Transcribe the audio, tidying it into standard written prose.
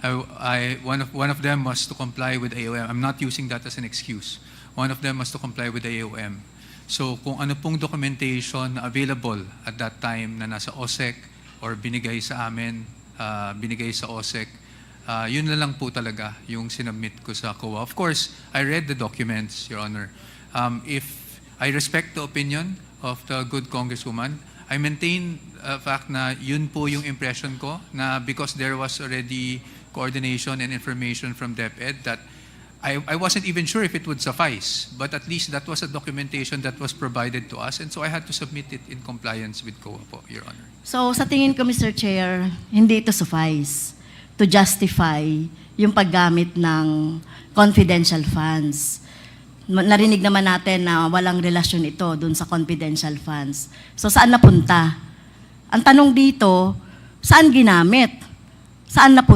One of them was to comply with AOM. I'm not using that as an excuse. One of them was to comply with AOM. So kung ano pong documentation na available at that time na nasa OSEC or binigay sa amin, binigay sa OSEC, yun na lang po talaga yung sinubmit ko sa COA. Of course, I read the documents, Your Honor. If I respect the opinion of the good Congresswoman, I maintain fact na yun po yung impression ko na because there was already coordination and information from DepEd that I wasn't even sure if it would suffice, but at least that was a documentation that was provided to us, and so I had to submit it in compliance with COA po, Your Honor. So sa tingin ko, Mr. Chair, hindi ito suffice to justify yung paggamit ng confidential funds. Narinig naman natin na walang relasyon ito dun sa confidential funds. So saan napunta? Ang tanong dito, saan ginamit? Saan napunta?